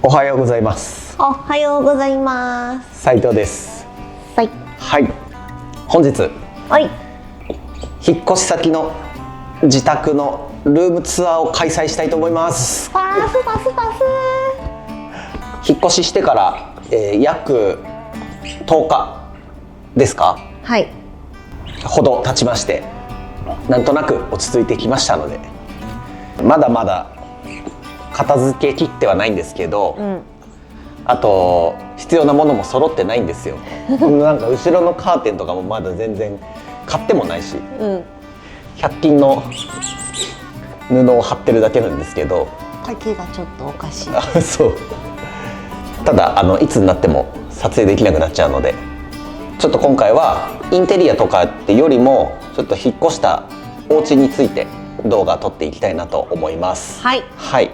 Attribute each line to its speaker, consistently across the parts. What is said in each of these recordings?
Speaker 1: おはようございます。
Speaker 2: おはようございます。
Speaker 1: 斉藤です。
Speaker 2: はい。
Speaker 1: はい。本日
Speaker 2: はい。
Speaker 1: 引っ越し先の自宅のルームツアーを開催したいと思います。
Speaker 2: パスパスパス。
Speaker 1: 引っ越ししてから、約10日ですか？
Speaker 2: はい。
Speaker 1: ほど経ちまして、なんとなく落ち着いてきましたので、まだまだ片付けきってはないんですけど、あと必要なものも揃ってないんですよ。なんか後ろのカーテンとかもまだ全然買ってもないし、100均の布を貼ってるだけなんですけど、
Speaker 2: 丈がちょっとおかしい。
Speaker 1: そう。ただいつになっても撮影できなくなっちゃうので、ちょっと今回はインテリアとかってよりもちょっと引っ越したお家について動画撮っていきたいなと思います。
Speaker 2: はい。
Speaker 1: はい。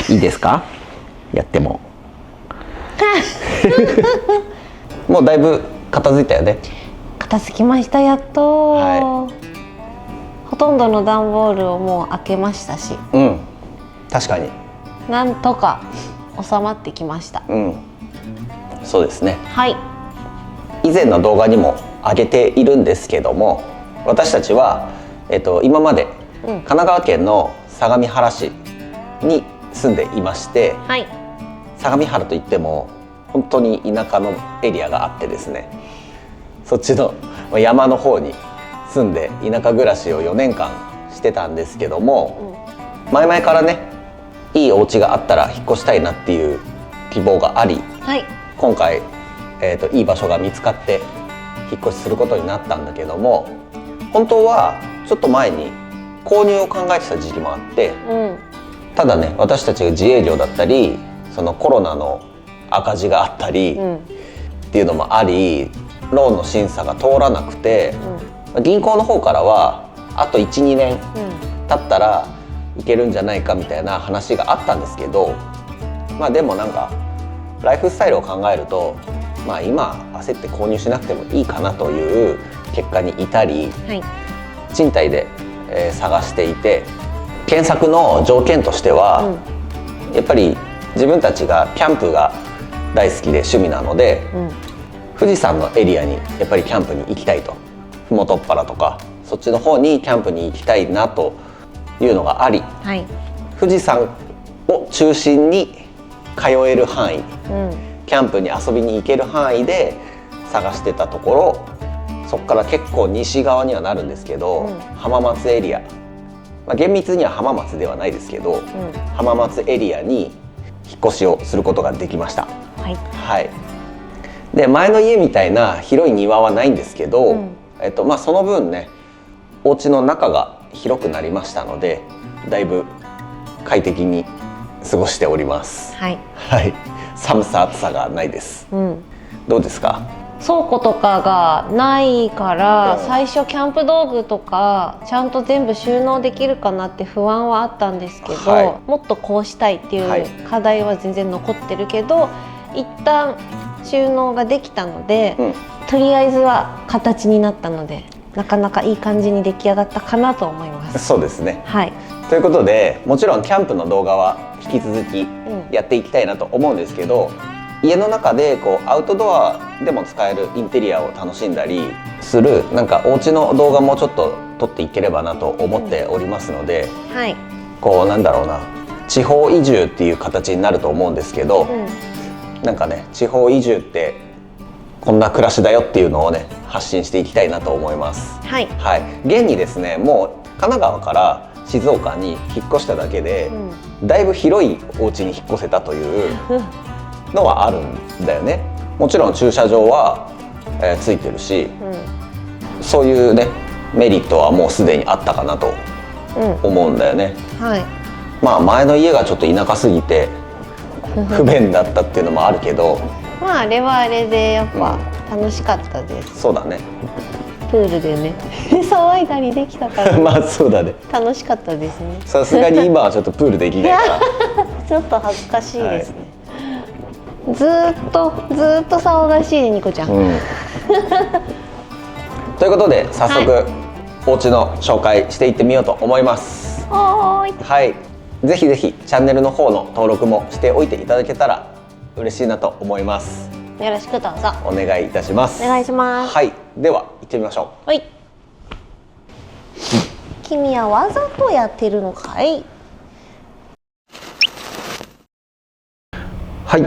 Speaker 1: いいですか？やっても。もうだいぶ片付いたよね。
Speaker 2: 片付きました、やっと。
Speaker 1: は
Speaker 2: ほとんどの段ボールをもう開けましたし、
Speaker 1: 確かに。
Speaker 2: なんとか収まってきました。
Speaker 1: そうですね。
Speaker 2: はい。
Speaker 1: 以前の動画にも上げているんですけども、私たちは、今まで神奈川県の相模原市に住んでいまして、
Speaker 2: はい。
Speaker 1: 相模原といっても本当に田舎のエリアがあってですね、そっちの山の方に住んで田舎暮らしを4年間してたんですけども、前々からね、いいお家があったら引っ越したいなっていう希望があり、
Speaker 2: はい。
Speaker 1: 今回、いい場所が見つかって引っ越しすることになったんだけども、本当はちょっと前に購入を考えてた時期もあって、ただね、私たちが自営業だったり、そのコロナの赤字があったり、っていうのもあり、ローンの審査が通らなくて、銀行の方からはあと 1,2 年経ったらいけるんじゃないかみたいな話があったんですけど、まあでもなんかライフスタイルを考えると、まあ今焦って購入しなくてもいいかなという結果に至り、賃貸で、探していて、検索の条件としては、やっぱり自分たちがキャンプが大好きで趣味なので、富士山のエリアにやっぱりキャンプに行きたいと、麓っ腹とかそっちの方にキャンプに行きたいなというのがあり、富士山を中心に通える範囲、キャンプに遊びに行ける範囲で探してたところ、そこから結構西側にはなるんですけど、浜松エリア、厳密には浜松ではないですけど、浜松エリアに引っ越しをすることができました。で、前の家みたいな広い庭はないんですけど、その分ね、お家の中が広くなりましたので、だいぶ快適に過ごしております。寒さ暑さがないです。どうですか？
Speaker 2: 倉庫とかがないから、最初キャンプ道具とかちゃんと全部収納できるかなって不安はあったんですけど、もっとこうしたいっていう課題は全然残ってるけど、一旦収納ができたので、とりあえずは形になったので、なかなかいい感じに出来上がったかなと思います。
Speaker 1: そうですね。ということで、もちろんキャンプの動画は引き続きやっていきたいなと思うんですけど、家の中でこうアウトドアでも使えるインテリアを楽しんだりする、なんかお家の動画もちょっと撮っていければなと思っておりますので、こうなんだろうな、地方移住っていう形になると思うんですけど、なんかね、地方移住ってこんな暮らしだよっていうのをね、発信していきたいなと思います。現にですね、もう神奈川から静岡に引っ越しただけで、だいぶ広いお家に引っ越せたというのはあるんだよね。もちろん駐車場は、ついてるし、そういうねメリットはもうすでにあったかなと思うんだよね。まあ前の家がちょっと田舎すぎて不便だったっていうのもあるけど、
Speaker 2: あれはあれでやっぱ楽しかったです。
Speaker 1: そうだね。
Speaker 2: プールでね騒いだりできたから
Speaker 1: まあそうだね、
Speaker 2: 楽しかったですね。
Speaker 1: さすがに今はちょっとプールできないから
Speaker 2: ちょっと恥ずかしいですね。ずーっと騒がしいね、ニコちゃん。
Speaker 1: ということで早速、お家の紹介していってみようと思います。
Speaker 2: はーい。
Speaker 1: はい。ぜひぜひチャンネルの方の登録もしておいていただけたら嬉しいなと思います。
Speaker 2: よろしくどうぞ
Speaker 1: お願いいたします。
Speaker 2: お願いします。
Speaker 1: はい、では行ってみましょう。
Speaker 2: はい。君はわざとやってるのかい？
Speaker 1: はい、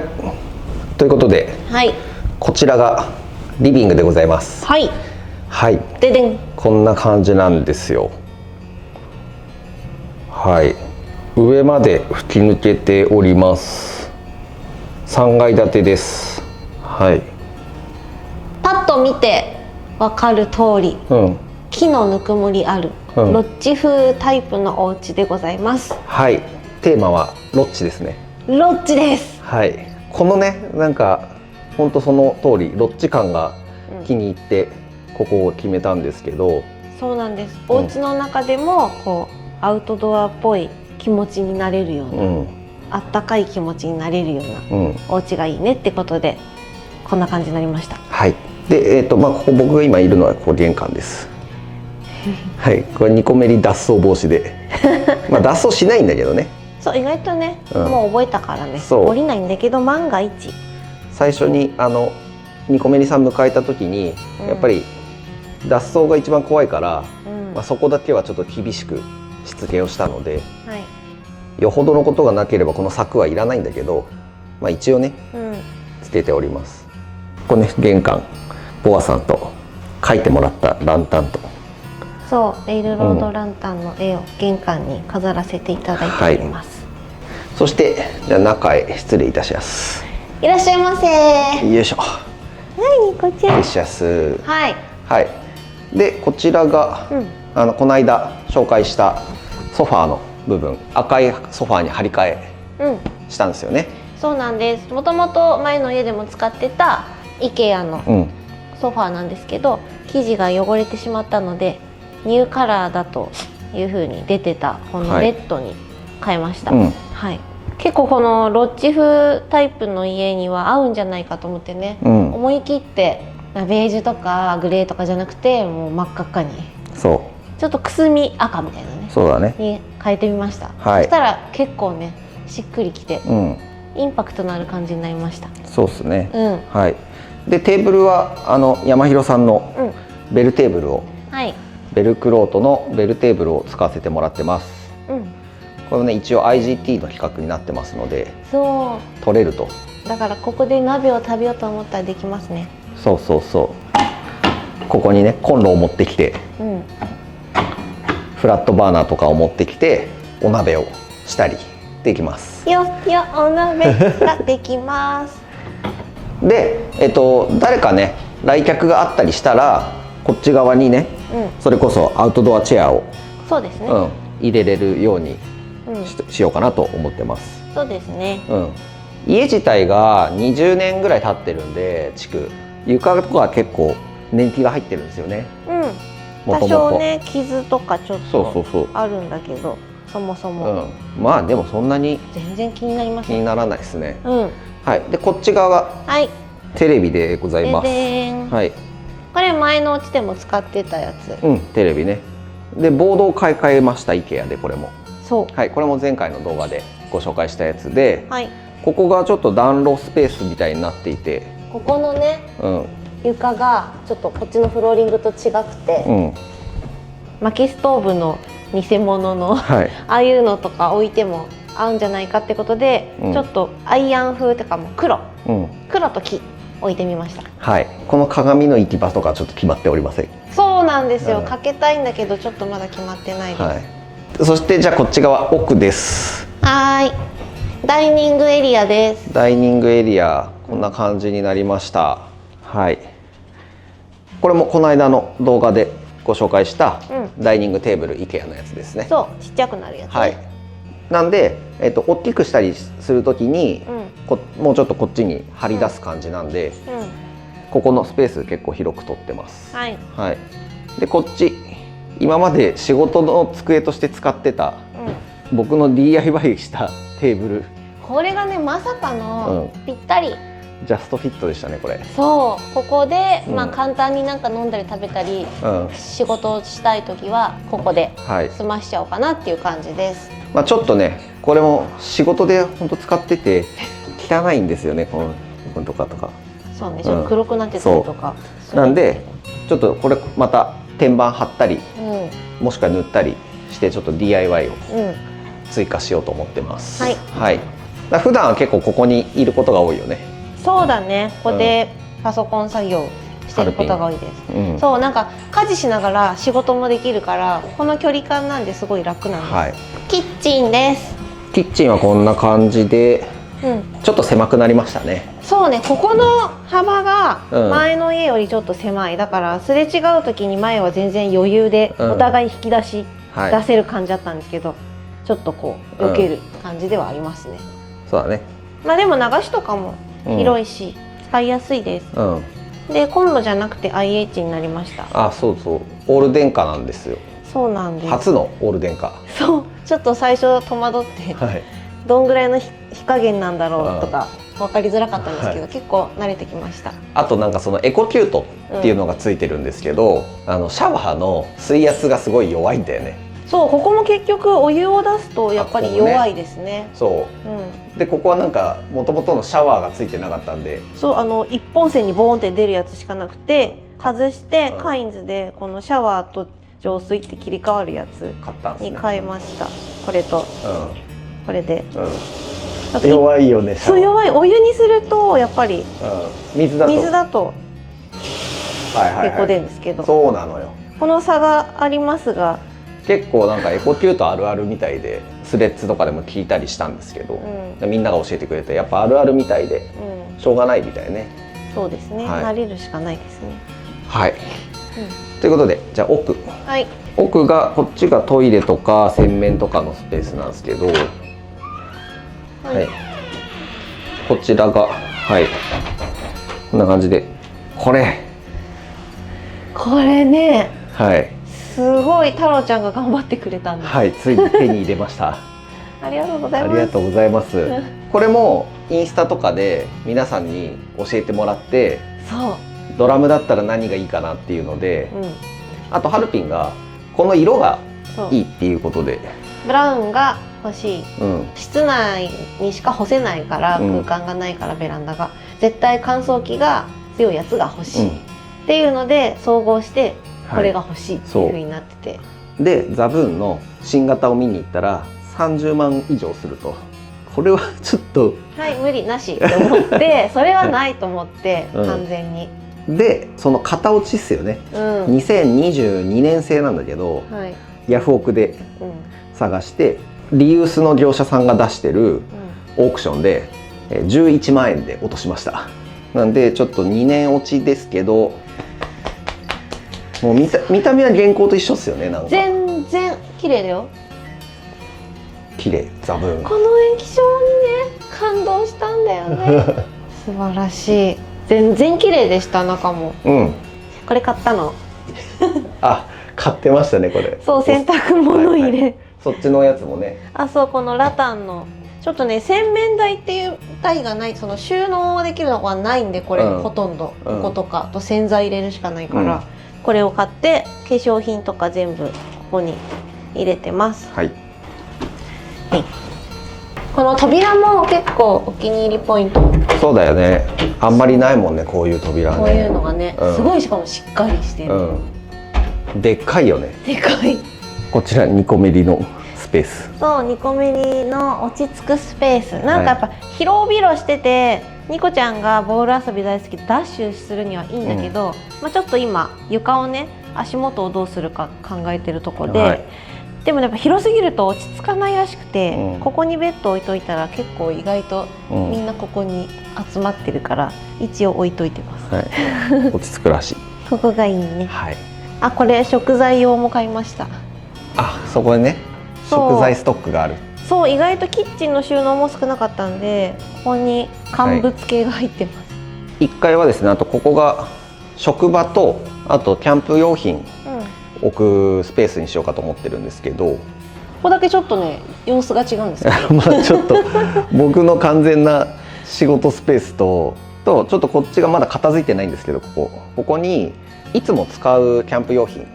Speaker 1: ということで、
Speaker 2: はい、
Speaker 1: こちらがリビングでございます。
Speaker 2: はい、
Speaker 1: はい、
Speaker 2: ででん、
Speaker 1: こんな感じなんですよ。はい、上まで吹き抜けております。3階建てです。はい、
Speaker 2: パッと見てわかる通り、木のぬくもりある、ロッジ風タイプのお家でございます。
Speaker 1: はい、テーマはロッジですね。
Speaker 2: ロッジです。
Speaker 1: はい、このね、なんか本当その通りロッジ感が気に入ってここを決めたんですけど、
Speaker 2: そうなんです。お家の中でもこうアウトドアっぽい気持ちになれるような、あったかい気持ちになれるような、お家がいいねってことでこんな感じになりました。
Speaker 1: はい。で、ここ僕が今いるのはここ玄関です。はい、これニコメリ脱走防止で、脱走しないんだけどね。
Speaker 2: そう、意外とね、もう覚えたからね、降りないんだけど万が一。
Speaker 1: 最初にニコメリさん迎えた時に、やっぱり脱走が一番怖いから、そこだけはちょっと厳しくしつけをしたので、よほどのことがなければこの柵はいらないんだけど、一応ね、つけております。これね、玄関、ボアさんと描いてもらったランタンと、
Speaker 2: そうレイルロードランタンの絵を玄関に飾らせていただいております。
Speaker 1: そしてじゃあ中へ失礼いたします。
Speaker 2: いらっしゃいませ。
Speaker 1: よいしょ。
Speaker 2: はい、こちら。
Speaker 1: シャス。
Speaker 2: はい。
Speaker 1: はい。でこちらが、この間紹介したソファーの部分、赤いソファーに張り替えしたんですよね。
Speaker 2: そうなんです。もともと前の家でも使ってた IKEA のソファーなんですけど、生地が汚れてしまったのでニューカラーだという風に出てたこのレッドに変えました。はい。結構このロッジ風タイプの家には合うんじゃないかと思ってね、思い切ってベージュとかグレーとかじゃなくてもう真っ赤っかに、そうちょっとくすみ赤みたいなね、そうだねに変えてみました。そしたら結構ねしっくりきて、インパクトのある感じになりました。そうですね。はい。でテーブルは山広さんのベルテーブルを、ベルクロートのベルテーブルを使わせてもらってます。これね一応 IGT の規格になってますので、そう取れると。だからここで鍋を食べようと思ったらできますね。そうそうそう。ここにねコンロを持ってきて、フラットバーナーとかを持ってきてお鍋をしたりできます。よお鍋ができます。で誰かね来客があったりしたらこっち側にね、それこそアウトドアチェアをそうですね、入れれるようにしようかなと思ってます。そうですね。家自体が20年ぐらい経ってるんで、築床とか結構年季が入ってるんですよね。多少ね傷とかちょっとあるんだけど、そもそも、まあでもそんなに全然気になりますね。気にならないですね。はい。でこっち側がテレビでございます。はい。これ前のお家でも使ってたやつ。テレビね。でボードを買い替えました IKEA で。これもそう、はい、これも前回の動画でご紹介したやつで、ここがちょっと暖炉スペースみたいになっていて、ここのね、床がちょっとこっちのフローリングと違くて、薪ストーブの偽物のああいうのとか置いても合うんじゃないかってことで、ちょっとアイアン風とかも黒と木置いてみました。はい。この鏡の行き場とかちょっと決まっておりません。そうなんですよ。かけたいんだけどちょっとまだ決まってないです。そしてじゃあこっち側奥です。はい。ダイニングエリアです。ダイニングエリアこんな感じになりました。はい。これもこの間の動画でご紹介したダイニングテーブル IKEA のやつですね。そう、ちっちゃくなるやつね。はい。なんで大きくしたりするときに、もうちょっとこっちに張り出す感じなんで、ここのスペース結構広く取ってます。はい。はい。でこっち今まで仕事の机として使ってた、僕の DIY したテーブル。これがねまさかのぴったり。ジャストフィットでしたねこれ。そうここで、簡単になんか飲んだり食べたり、仕事をしたい時はここで済ましちゃおうかなっていう感じです。
Speaker 1: まあちょっとねこれも仕事で本当使ってて汚いんですよね、この部分とか。
Speaker 2: そうね、ちょっと黒くなってたりとか、
Speaker 1: なんでちょっとこれまた天板貼ったり、もしくは塗ったりしてちょっと DIY を追加しようと思ってます。はい、普段は結構ここにいることが多いよね。
Speaker 2: そうだね、ここでパソコン作業してることが多いです。そう、なんか家事しながら仕事もできるからこの距離感なんですごい楽なんです。はい、キッチンです。
Speaker 1: キッチンはこんな感じで、ちょっと狭くなりましたね。
Speaker 2: そうね、ここの幅が前の家よりちょっと狭い。だからすれ違う時に前は全然余裕でお互い引き出し出せる感じだったんですけど、ちょっとこう避ける感じではありますね。
Speaker 1: そうだね。
Speaker 2: まあでも流しとかも広いし使いやすいです。でコンロじゃなくて IH になりました。
Speaker 1: あ、そうそう、オール電化なんですよ。
Speaker 2: そうなんです。
Speaker 1: 初のオール電化。
Speaker 2: そう、ちょっと最初戸惑って、どんぐらいの火加減なんだろうとか分かりづらかったんですけど、結構慣れてきました。あ
Speaker 1: となんかそのエコキュートっていうのがついてるんですけど、シャワーの水圧がすごい弱いんだよね。
Speaker 2: そう、ここも結局お湯を出すとやっぱり弱いですね。
Speaker 1: そう、でここはなんかもともとのシャワーがついてなかったんで、
Speaker 2: そう一本線にボーンって出るやつしかなくて、外してカインズでこのシャワーと浄水って切り替わるやつに変えました。これとこれで。
Speaker 1: 弱いよね。
Speaker 2: そう、弱い。お湯にするとやっぱり水だと結構出るんですけど、
Speaker 1: そうなのよ。
Speaker 2: この差がありますが、
Speaker 1: 結構なんかエコキュートあるあるみたいで、スレッズとかでも聞いたりしたんですけど、みんなが教えてくれて、やっぱあるあるみたいでしょうがないみたいね。
Speaker 2: そうですね、慣れるしかないですね。
Speaker 1: はい、ということで、じゃあ奥がこっちがトイレとか洗面とかのスペースなんですけど、こちらがこんな感じで、これ
Speaker 2: ね、すごい太郎ちゃんが頑張ってくれたんです。
Speaker 1: ついに手に入れました。
Speaker 2: ありがとうございます。
Speaker 1: ありがとうございます。これもインスタとかで皆さんに教えてもらって、ドラムだったら何がいいかなっていうので、あとハルピンがこの色がいいっていうことで、
Speaker 2: ブラウンが欲しい、室内にしか干せないから、空間がないからベランダが絶対乾燥機が強いやつが欲しい、っていうので総合してこれが欲しいっていう風になってて、
Speaker 1: でザブーンの新型を見に行ったら30万以上すると、これはちょっと
Speaker 2: 無理なしって思ってそれはないと思って、完全に。
Speaker 1: でその型落ちっすよね、2022年製なんだけど、ヤフオクで探してリユースの業者さんが出してるオークションで11万円で落としました。なんでちょっと2年落ちですけど、もう見た目は現行と一緒っすよね。なんか
Speaker 2: 全然綺麗だよ。
Speaker 1: 綺麗、ザブーン。
Speaker 2: この液晶にね感動したんだよね。素晴らしい。全然綺麗でした。中も。これ買ったの。
Speaker 1: あ、買ってましたねこれ。
Speaker 2: そう、洗濯物入れ。
Speaker 1: そっちのやつもね。
Speaker 2: あ、そう、このラタンのちょっとね、洗面台っていう台がない、その収納できるのがないんで、これ、ほとんどこことかと洗剤入れるしかないから、これを買って化粧品とか全部ここに入れてます。この扉も結構お気に入りポイント。そうだよね。あんまりないもんね、こういう扉ね。こういうのがね、すごい、しかもしっかりしてる。でっかいよね。でかい。こちら2個目りのスペース。そう、2個目りの落ち着くスペース。なんかやっぱ広々してて、ニコちゃんがボール遊び大好きでダッシュするにはいいんだけど、ちょっと今床をね、足元をどうするか考えてるところで、でもやっぱ広すぎると落ち着かないらしくて、ここにベッド置いといたら結構意外とみんなここに集まってるから一応置いといてます。落ち着くらしい。ここがいいね。あ、これ食材用も買いました。あ、そこにね、食材ストックがある。そう、意外とキッチンの収納も少なかったんで、ここに乾物系が入ってます。1階はですね、あとここが職場と、あとキャンプ用品置くスペースにしようかと思ってるんですけど、ここだけちょっとね様子が違うんですけどまあちょっと僕の完全な仕事スペースとちょっとこっちがまだ片付いてないんですけど、ここにいつも使うキャンプ用品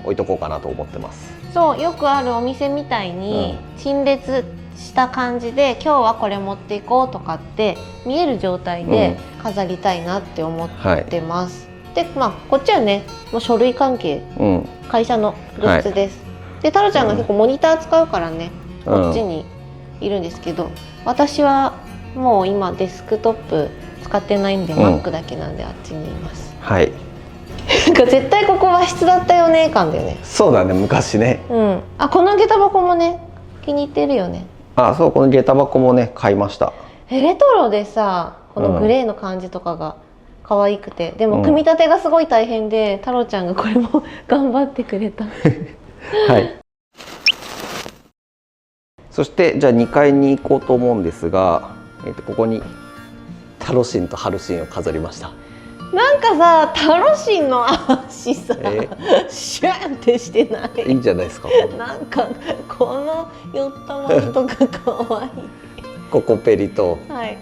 Speaker 2: 置いとこうかなと思ってます。そうよくあるお店みたいに陳列した感じで、今日はこれ持っていこうとかって見える状態で飾りたいなって思ってます、でまあこっちはねもう書類関係、会社のグッズです、で太郎ちゃんが結構モニター使うからね、こっちにいるんですけど、私はもう今デスクトップ使ってないんで、Mac だけなんであっちにいます。
Speaker 1: はい。
Speaker 2: なんか絶対ここ和室だったよね感だよね。
Speaker 1: そうだね、昔ね。
Speaker 2: あ、この下駄箱もね気に入ってるよね。
Speaker 1: あ、そう、この下駄箱もね買いました。
Speaker 2: レトロでさ、このグレーの感じとかが可愛くて、でも組み立てがすごい大変で、太郎ちゃんがこれも頑張ってくれた。
Speaker 1: はい。そしてじゃあ2階に行こうと思うんですが、ここにタロシンとハルシンを飾りました。
Speaker 2: なんかさ、タロシンの足さ、シューンってしてない？
Speaker 1: いいんじゃないですか。
Speaker 2: なんかこの寄ったものとか可愛い。
Speaker 1: ココペリと、
Speaker 2: はい。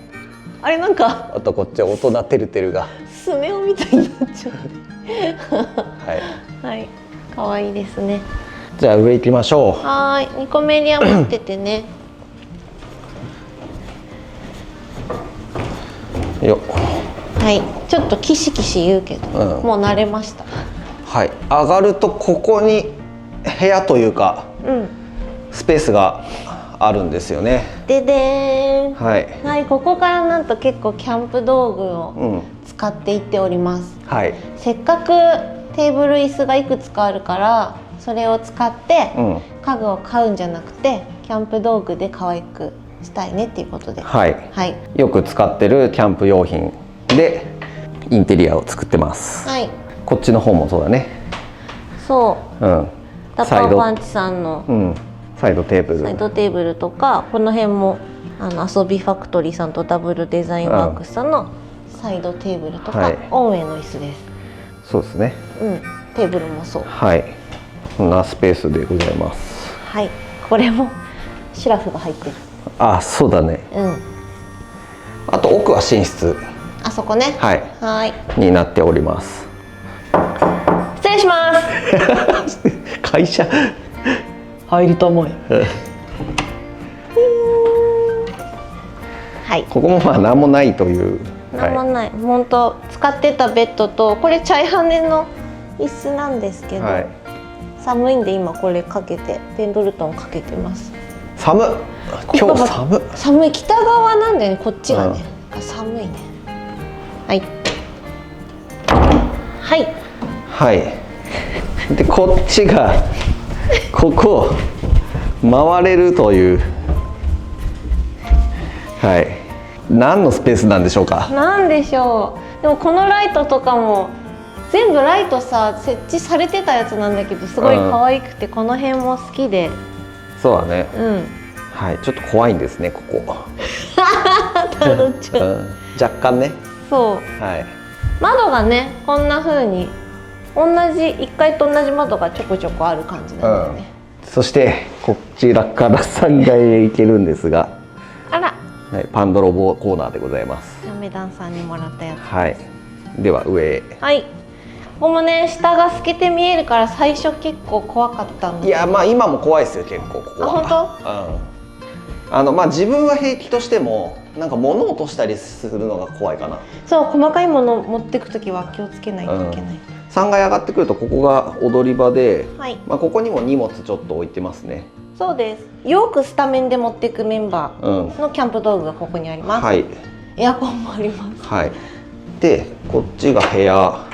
Speaker 2: あれなんか
Speaker 1: あとこっち大人てるてるが
Speaker 2: スネ夫みたいになっちゃう。はいはい、可愛いですね。
Speaker 1: じゃあ上行きましょう。
Speaker 2: はい、2個目には持っててね。
Speaker 1: よっ。
Speaker 2: はい、ちょっとキシキシ言うけど、もう慣れました。はい、
Speaker 1: 上がるとここに部屋というか、スペースがあるんですよね。ででーん。はい。はい、ここからなんと結構キャンプ道具を使っていっております。はい。せっかくテーブル椅子がいくつかあるから、それを使って家具を買うんじゃなくて、キャンプ道具で可愛くしたいねっていうことで。はい。はい。よく使ってるキャンプ用品でインテリアを作ってます。はい。こっちの方もそうだね。そう。ダパーパンチさんの。サイドテーブル。サイドテーブルとか、この辺も遊びファクトリーさんとダブルデザインワークスさんのサイドテーブルとか、オンウェイの椅子です。そうですね。テーブルもそう。はい。こんなスペースでございます。はい。これもシュラフが入ってる。あ、そうだね。あと奥は寝室。あそこね。はい。はい。になっております。失礼します。会社入りたまえ。はい。ここもまあ何もないという。何もない。本当使ってたベッドと、これチャイハネの椅子なんですけど、寒いんで今これかけてペンドルトンかけてます。寒っ。今日寒っ。寒い。北側なんだよね、こっちがね。寒いね。はい。はい。はい。でこっちがここ回れるという。はい。何のスペースなんでしょうか。なんでしょう。でもこのライトとかも全部ライトさ設置されてたやつなんだけど、すごい可愛くて、この辺も好きで。そうだね。はい。ちょっと怖いんですね、ここ。タロちゃん。若干ね。そう。はい。窓がね、こんな風に同じ1階と同じ窓がちょこちょこある感じなんですね。そしてこちらから3階へ行けるんですが、あら、はい、パンドロボコーナーでございます。ジャメダンさんにもらったやつ。はい。では上へ。はい。ここもね、下が透けて見えるから最初結構怖かったんだけど。いや、まあ今も怖いですよ、結構ここは。本当？まあ自分は平気としても、なんか物を落としたりするのが怖いかな。そう、細かいものを持っていくときは気をつけないといけない。3階上がってくるとここが踊り場で、まあここにも荷物ちょっと置いてますね。そうです。よくスタメンで持っていくメンバーのキャンプ道具がここにあります。はい。エアコンもあります。はい。で、こっちが部屋。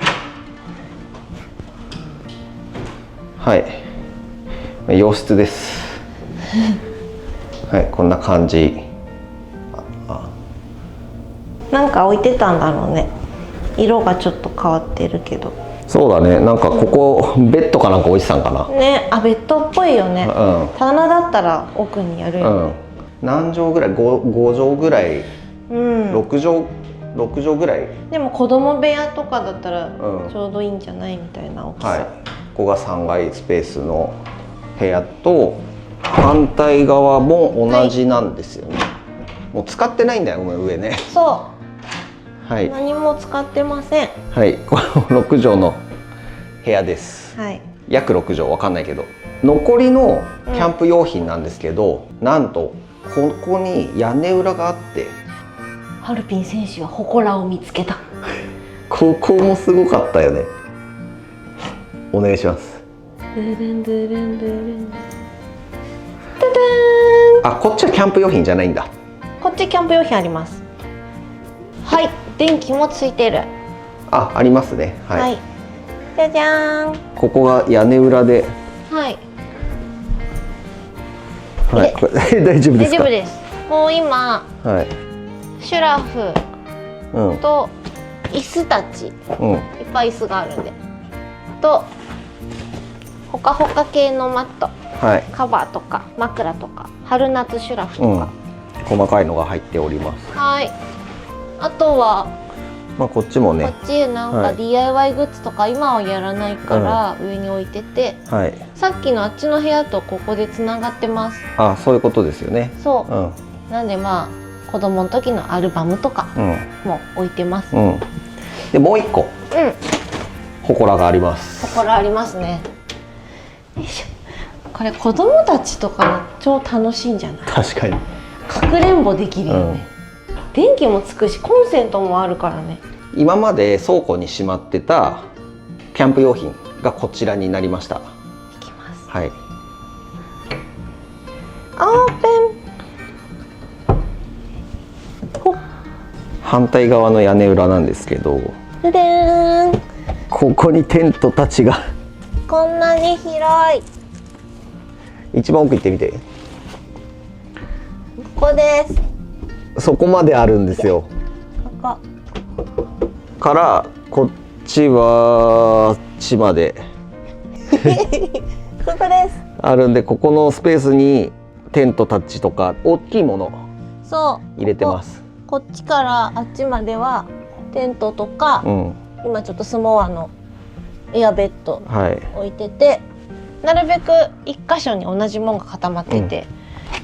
Speaker 1: はい。洋室です。はい、こんな感じ。なんか置いてたんだろうね。色がちょっと変わってるけど。そうだね。なんかここベッドかなんか置いてたんかな。ね、あ、ベッドっぽいよね。棚だったら奥にやるよね。何畳ぐらい？5畳ぐらい。6畳ぐらい。でも子供部屋とかだったらちょうどいいんじゃないみたいな大きさ。はい。ここが3階スペースの部屋と、反対側も同じなんですよね。もう使ってないんだよ、上ね。そう。はい。何も使ってません。はい、この6畳の部屋です。はい。約6畳、わかんないけど。残りのキャンプ用品なんですけど、なんとここに屋根裏があって、
Speaker 2: ハルピン選手は祠を見つけた。
Speaker 1: ここもすごかったよね。お願いします。
Speaker 2: ドゥルンドゥルンドゥルン。
Speaker 1: あ、こっちはキャンプ用品じゃないんだ。
Speaker 2: こっちキャンプ用品あります。はい、電気もついてる。
Speaker 1: あ、ありますね。はい。
Speaker 2: はい、じゃじゃーん。
Speaker 1: ここが屋根裏で。
Speaker 2: はい。
Speaker 1: はい、これ大丈夫ですか？
Speaker 2: 大丈夫です。もう今、
Speaker 1: はい。
Speaker 2: シュラフと椅子たち、いっぱい椅子があるんで、とほかほか系のマット、はい、カバーとか枕とか春夏シュラフとか、
Speaker 1: 細かいのが入っております。
Speaker 2: はい。あとは、
Speaker 1: まあこっちもね、
Speaker 2: こっちなんか DIY グッズとか今はやらないから上に置いてて、はい、さっきのあっちの部屋とここでつながってます。
Speaker 1: あ、そういうことですよね。
Speaker 2: そう、なんでまあ子供の時のアルバムとかも置いてます。
Speaker 1: でもう一個、祠があります。
Speaker 2: 祠ありますね。よいしょ。これ子供たちとか超楽しいんじゃない？
Speaker 1: 確かに。
Speaker 2: かくれんぼできるよね。電気もつくしコンセントもあるからね。
Speaker 1: 今まで倉庫にしまってたキャンプ用品がこちらになりました。い
Speaker 2: きます。
Speaker 1: はい。
Speaker 2: オープン。
Speaker 1: 反対側の屋根裏なんですけど、
Speaker 2: ででーん。
Speaker 1: ここにテントたちが
Speaker 2: こんなに広い。
Speaker 1: 一番奥行ってみて。
Speaker 2: ここです。
Speaker 1: そこまであるんですよ。
Speaker 2: ここ
Speaker 1: からこっちは地まで
Speaker 2: ここです
Speaker 1: あるんで、ここのスペースにテントたちとか大きいもの入れてます。
Speaker 2: こっちからあっちまではテントとか、今ちょっとスモアのエアベッド置いてて、なるべく一箇所に同じものが固まってて、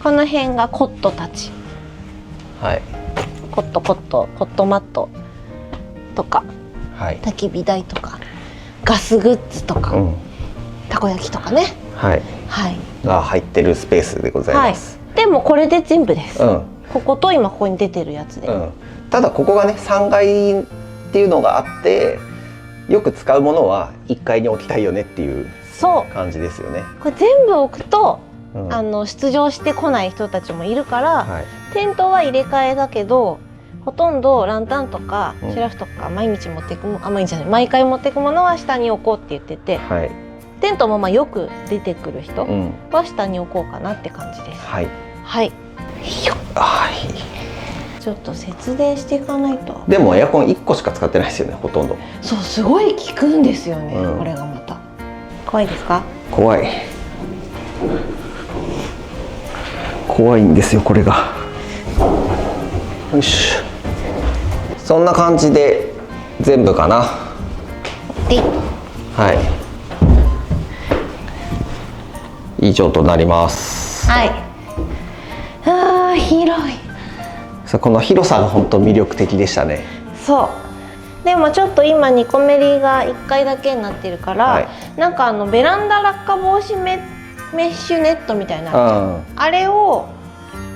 Speaker 2: この辺がコットたち、コットマットとか、焚き火台とかガスグッズとか、たこ焼きとかね、が
Speaker 1: 入ってるスペースでございます。
Speaker 2: でもこれで全部です。ここと今ここに出てるやつで、
Speaker 1: ただここがね3階っていうのがあって、よく使うものは1階に置きたいよねっていう感じですよね。
Speaker 2: これ全部置くと、出場してこない人たちもいるから、テントは入れ替えだけど、ほとんどランタンとかシュラフとか毎日持っていくも、毎日じゃない、毎回持っていくものは下に置こうって言ってて、テントもまあよく出てくる人は下に置こうかなって感じです。はい。ちょっと節電していかないと。
Speaker 1: でもエアコン1個しか使ってないですよね、ほとんど。
Speaker 2: そう、すごい効くんですよね、これがまた。怖いですか？
Speaker 1: 怖い。怖いんですよ、これが。よし。そんな感じで全部かな。はい。以上となります。
Speaker 2: はい。ああ、広い。
Speaker 1: この広さが本当魅力的でしたね。
Speaker 2: そう。でもちょっと今2個メリが1回だけになってるから、なんかベランダ落下防止メッシュネットみたいな、あれを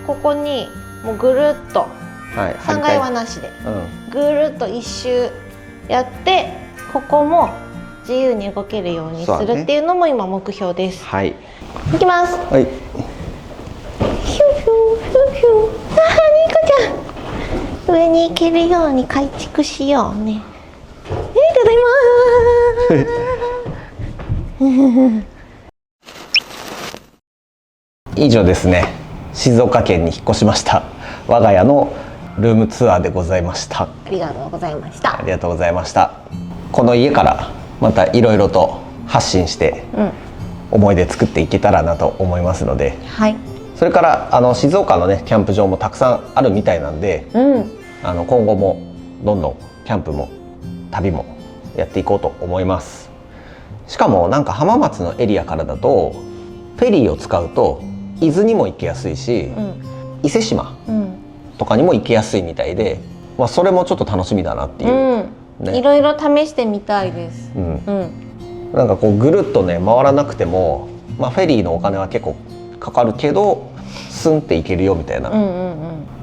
Speaker 2: ここにもうぐるっと、3階はなしで、ぐるっと1周やって、ここも自由に動けるようにするっていうのも今目標です。はい。いきます。はい。ヒューヒューヒューヒュー。ああ、ニコちゃん。上に行けるように改築しようね。ただいま
Speaker 1: 以上ですね。静岡県に引っ越しました我が家のルームツアーでございました。
Speaker 2: ありがとうございました。
Speaker 1: ありがとうございました。この家からまたいろいろと発信して、思い出作っていけたらなと思いますので、それから静岡のねキャンプ場もたくさんあるみたいなんで、今後もどんどんキャンプも旅もやっていこうと思います。しかもなんか浜松のエリアからだとフェリーを使うと伊豆にも行きやすいし、伊勢志摩とかにも行きやすいみたいで、それもちょっと楽しみだなっていう、
Speaker 2: いろいろ試してみたいです。
Speaker 1: なんかこうぐるっとね回らなくてもまあ、フェリーのお金は結構かかるけどスンって行けるよみたいな、っ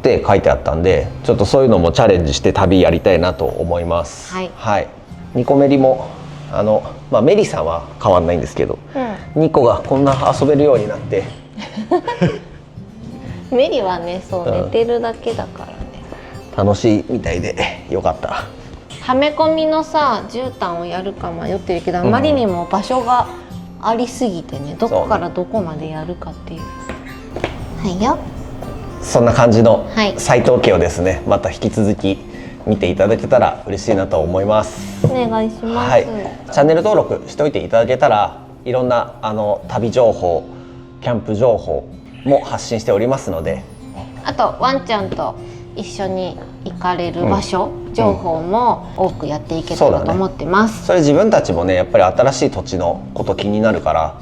Speaker 1: て書いてあったんで、ちょっとそういうのもチャレンジして旅やりたいなと思います。はい、ニコメリもまあ、メリさんは変わんないんですけど、ニコがこんな遊べるようになって
Speaker 2: メリはね、そう、寝てるだけだからね、
Speaker 1: 楽しいみたいでよかった。
Speaker 2: はめ込みのさ絨毯をやるか迷ってるけど、あまりにも場所がありすぎてね、どこからどこまでやるかっていう。はいよ。
Speaker 1: そんな感じの斉藤家をですね、また引き続き見ていただけたら嬉しいなと思います。
Speaker 2: お願いします。
Speaker 1: はい、チャンネル登録しておいていただけたら、いろんな旅情報、キャンプ情報も発信しておりますので、
Speaker 2: あとワンちゃんと一緒に行かれる場所、情報も多くやっていけたらと思ってます。
Speaker 1: それ自分たちもね、やっぱり新しい土地のこと気になるから、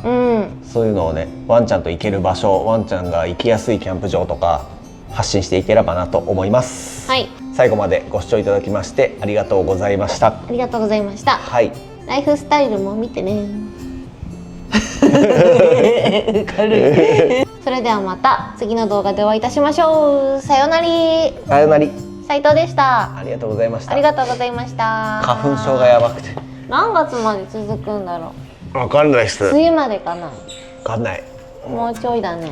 Speaker 1: そういうのをね、ワンちゃんと行ける場所、ワンちゃんが行きやすいキャンプ場とか発信していければなと思います。はい、最後までご視聴いただきましてありがとうございました。
Speaker 2: ありがとうございました。はい、ライフスタイルも見てね。それではまた次の動画でお会いいたしましょう。さよなら。
Speaker 1: さよなら。
Speaker 2: 斉藤でした。
Speaker 1: ありがとうございました。
Speaker 2: ありがとうございました。
Speaker 1: 花粉症がやばくて。
Speaker 2: 何月まで続くんだろう。
Speaker 1: わかんないっす。
Speaker 2: 梅雨までかな。わ
Speaker 1: かんない。
Speaker 2: もうちょいだね。